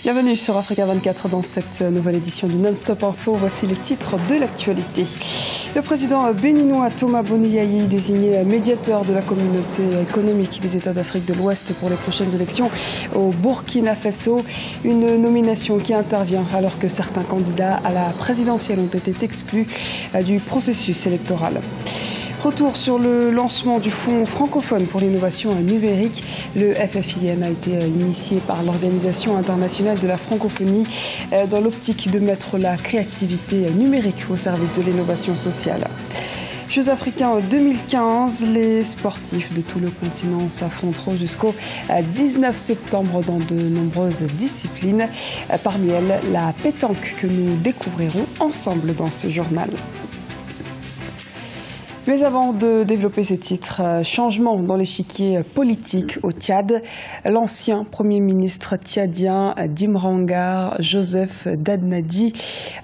Bienvenue sur Africa 24 dans cette nouvelle édition du Non-Stop Info. Voici les titres de l'actualité. Le président béninois Thomas Boni Yayi, désigné médiateur de la communauté économique des États d'Afrique de l'Ouest pour les prochaines élections au Burkina Faso. Une nomination qui intervient alors que certains candidats à la présidentielle ont été exclus du processus électoral. Retour sur le lancement du Fonds francophone pour l'innovation numérique. Le FFIN a été initié par l'Organisation internationale de la francophonie dans l'optique de mettre la créativité numérique au service de l'innovation sociale. Jeux africains 2015, les sportifs de tout le continent s'affronteront jusqu'au 19 septembre dans de nombreuses disciplines. Parmi elles, la pétanque que nous découvrirons ensemble dans ce journal. Mais avant de développer ces titres, changement dans l'échiquier politique au Tchad. L'ancien Premier ministre tchadien d'Imrangar, Joseph Dadnadi,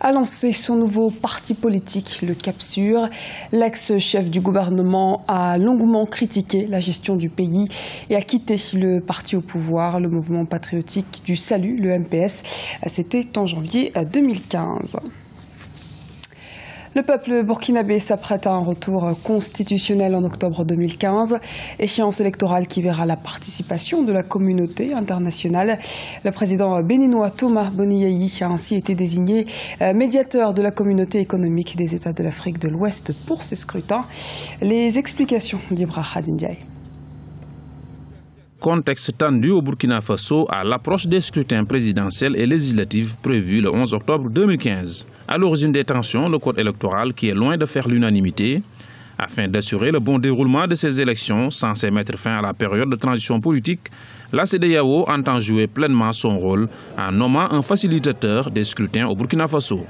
a lancé son nouveau parti politique, le Capsur. L'ex-chef du gouvernement a longuement critiqué la gestion du pays et a quitté le parti au pouvoir, le mouvement patriotique du salut, le MPS. C'était en janvier 2015. Le peuple burkinabé s'apprête à un retour constitutionnel en octobre 2015, échéance électorale qui verra la participation de la communauté internationale. Le président béninois Thomas Boni Yayi a ainsi été désigné médiateur de la communauté économique des États de l'Afrique de l'Ouest pour ces scrutins. Les explications d'Ibra Khadindiaye. Contexte tendu au Burkina Faso à l'approche des scrutins présidentiels et législatifs prévus le 11 octobre 2015. À l'origine des tensions, le code électoral qui est loin de faire l'unanimité. Afin d'assurer le bon déroulement de ces élections censées mettre fin à la période de transition politique, la CEDEAO entend jouer pleinement son rôle en nommant un facilitateur des scrutins au Burkina Faso.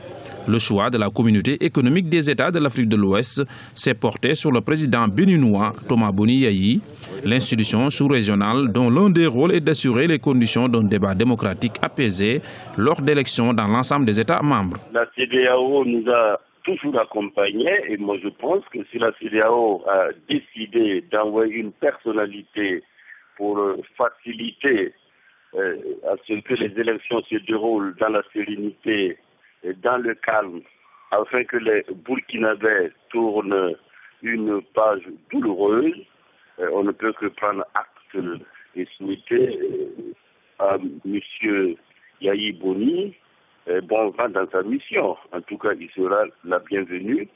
Le choix de la communauté économique des États de l'Afrique de l'Ouest s'est porté sur le président béninois Thomas Boni Yayi, l'institution sous-régionale dont l'un des rôles est d'assurer les conditions d'un débat démocratique apaisé lors d'élections dans l'ensemble des États membres. La CEDEAO nous a toujours accompagnés et moi je pense que si la CEDEAO a décidé d'envoyer une personnalité pour faciliter à ce que les élections se déroulent dans la sérénité, dans le calme, afin que les Burkinabés tournent une page douloureuse, on ne peut que prendre acte et souhaiter à M. Yayi Boni bon vent dans sa mission. En tout cas, il sera la bienvenue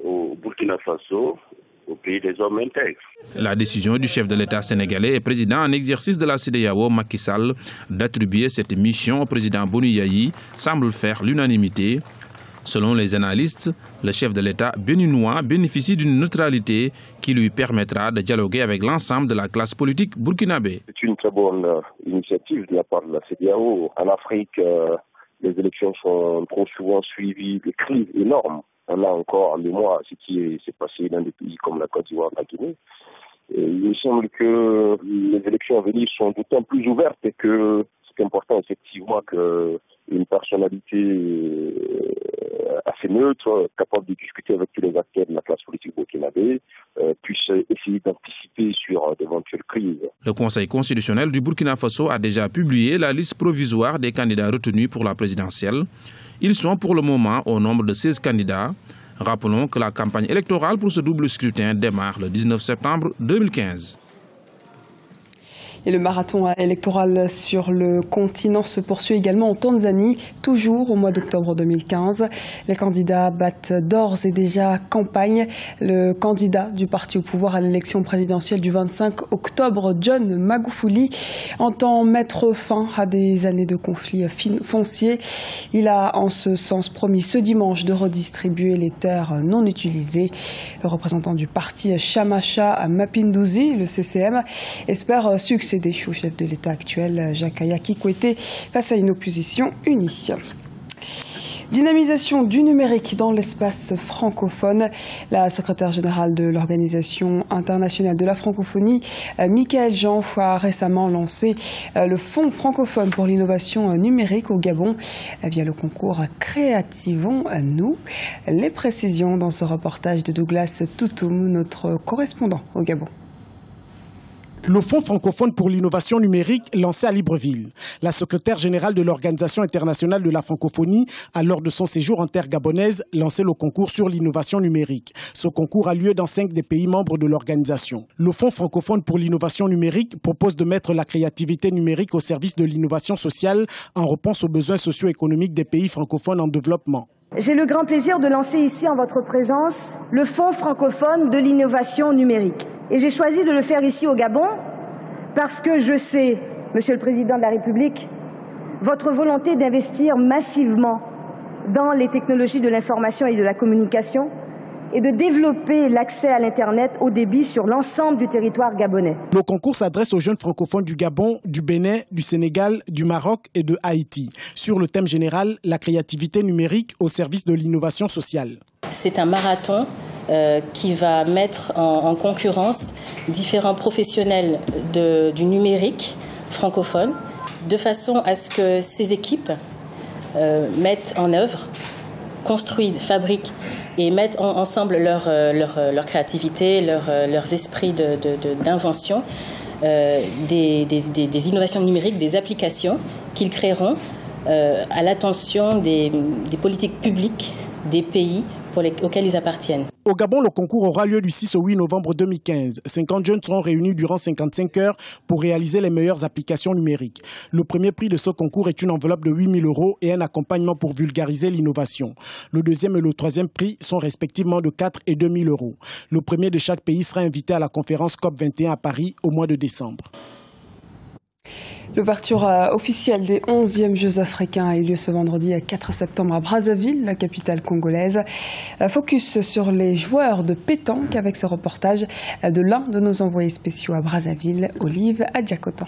au Burkina Faso, au pays des hommes intègres. La décision du chef de l'État sénégalais et président en exercice de la CEDEAO, Macky Sall, d'attribuer cette mission au président Boni Yayi semble faire l'unanimité. Selon les analystes, le chef de l'État béninois bénéficie d'une neutralité qui lui permettra de dialoguer avec l'ensemble de la classe politique burkinabé. C'est une très bonne initiative de la part de la CEDEAO. En Afrique, les élections sont trop souvent suivies de crises énormes. On a encore en mémoire ce qui s'est passé dans des pays comme la Côte d'Ivoire, la Guinée. Et il me semble que les élections à venir sont d'autant plus ouvertes et que c'est important effectivement qu'une personnalité assez neutre, capable de discuter avec tous les acteurs de la classe politique burkinabé, puisse essayer d'anticiper sur d'éventuelles crises. Le Conseil constitutionnel du Burkina Faso a déjà publié la liste provisoire des candidats retenus pour la présidentielle. Ils sont pour le moment au nombre de 16 candidats. Rappelons que la campagne électorale pour ce double scrutin démarre le 19 septembre 2015. Et le marathon électoral sur le continent se poursuit également en Tanzanie, toujours au mois d'octobre 2015. Les candidats battent d'ores et déjà campagne. Le candidat du parti au pouvoir à l'élection présidentielle du 25 octobre, John Magufuli, entend mettre fin à des années de conflits fonciers. Il a en ce sens promis ce dimanche de redistribuer les terres non utilisées. Le représentant du parti Chamacha Mapinduzi, le CCM, espère succéder au chef de l'État actuel, Jakaya Kikwete, face à une opposition unie. Dynamisation du numérique dans l'espace francophone. La secrétaire générale de l'Organisation internationale de la francophonie, Michaëlle Jean, a récemment lancé le Fonds francophone pour l'innovation numérique au Gabon via le concours Créativons-nous. Les précisions dans ce reportage de Douglas Toutoum, notre correspondant au Gabon. Le Fonds francophone pour l'innovation numérique lancé à Libreville. La secrétaire générale de l'Organisation internationale de la francophonie a, lors de son séjour en terre gabonaise, lancé le concours sur l'innovation numérique. Ce concours a lieu dans 5 des pays membres de l'organisation. Le Fonds francophone pour l'innovation numérique propose de mettre la créativité numérique au service de l'innovation sociale en réponse aux besoins socio-économiques des pays francophones en développement. J'ai le grand plaisir de lancer ici en votre présence le Fonds francophone de l'innovation numérique. Et j'ai choisi de le faire ici au Gabon parce que je sais, Monsieur le Président de la République, votre volonté d'investir massivement dans les technologies de l'information et de la communication et de développer l'accès à l'Internet haut débit sur l'ensemble du territoire gabonais. Le concours s'adresse aux jeunes francophones du Gabon, du Bénin, du Sénégal, du Maroc et de Haïti, sur le thème général, la créativité numérique au service de l'innovation sociale. C'est un marathon qui va mettre en concurrence différents professionnels du numérique francophone, de façon à ce que ces équipes mettent en œuvre, construisent, fabriquent et mettent ensemble leur créativité, leurs esprits d'invention, des innovations numériques, des applications qu'ils créeront à l'attention des politiques publiques des pays auxquels ils appartiennent. Au Gabon, le concours aura lieu du 6 au 8 novembre 2015. 50 jeunes seront réunis durant 55 heures pour réaliser les meilleures applications numériques. Le premier prix de ce concours est une enveloppe de 8 000 € et un accompagnement pour vulgariser l'innovation. Le deuxième et le troisième prix sont respectivement de 4 et 2 000 €. Le premier de chaque pays sera invité à la conférence COP21 à Paris au mois de décembre. L'ouverture officielle des 11e Jeux africains a eu lieu ce vendredi 4 septembre à Brazzaville, la capitale congolaise. Focus sur les joueurs de pétanque avec ce reportage de l'un de nos envoyés spéciaux à Brazzaville, Olive Adiakotan.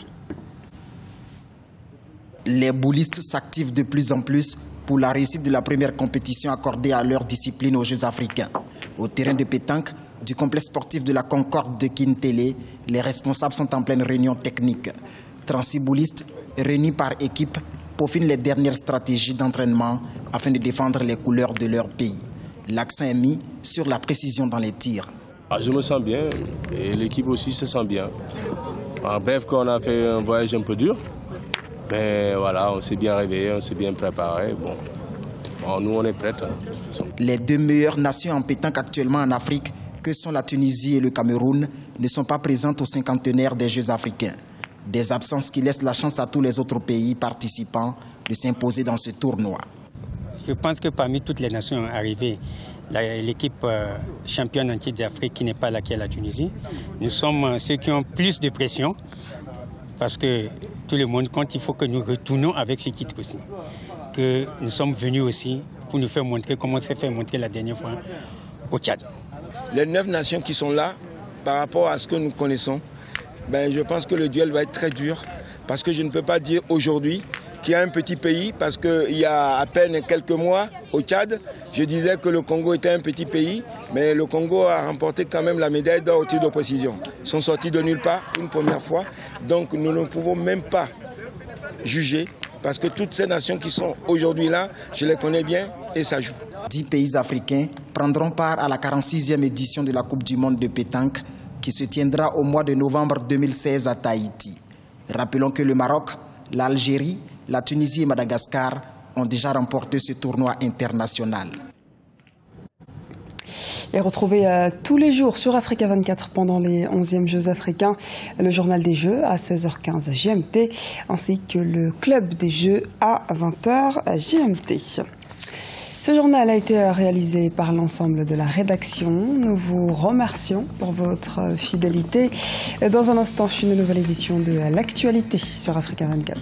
Les boulistes s'activent de plus en plus pour la réussite de la première compétition accordée à leur discipline aux Jeux africains. Au terrain de pétanque du complexe sportif de la Concorde de Kintélé, les responsables sont en pleine réunion technique. 36 boulistes réunis par équipe peaufinent les dernières stratégies d'entraînement afin de défendre les couleurs de leur pays. L'accent est mis sur la précision dans les tirs. Je me sens bien et l'équipe aussi se sent bien. En bref, on a fait un voyage un peu dur, mais voilà, on s'est bien réveillé, on s'est bien préparé. Bon, nous on est prêts. Les 2 meilleures nations en pétanque actuellement en Afrique, que sont la Tunisie et le Cameroun, ne sont pas présentes au 50e des Jeux africains. Des absences qui laissent la chance à tous les autres pays participants de s'imposer dans ce tournoi. Je pense que parmi toutes les nations arrivées, l'équipe championne en titre d'Afrique qui n'est pas là, qui est la Tunisie, nous sommes ceux qui ont plus de pression parce que tout le monde compte, il faut que nous retournons avec ce titre aussi. Que nous sommes venus aussi pour nous faire montrer comment on s'est fait montrer la dernière fois au Tchad. Les 9 nations qui sont là, par rapport à ce que nous connaissons, je pense que le duel va être très dur parce que je ne peux pas dire aujourd'hui qu'il y a un petit pays parce qu'il y a à peine quelques mois au Tchad, je disais que le Congo était un petit pays, mais le Congo a remporté quand même la médaille d'or au tir de précision. Ils sont sortis de nulle part une première fois, donc nous ne pouvons même pas juger parce que toutes ces nations qui sont aujourd'hui là, je les connais bien et ça joue. 10 pays africains prendront part à la 46e édition de la Coupe du monde de pétanque qui se tiendra au mois de novembre 2016 à Tahiti. Rappelons que le Maroc, l'Algérie, la Tunisie et Madagascar ont déjà remporté ce tournoi international. Et retrouvez tous les jours sur Africa 24 pendant les 11e Jeux africains, le journal des Jeux à 16h15 GMT, ainsi que le club des Jeux à 20h GMT. Ce journal a été réalisé par l'ensemble de la rédaction. Nous vous remercions pour votre fidélité. Dans un instant, une nouvelle édition de l'actualité sur Africa 24.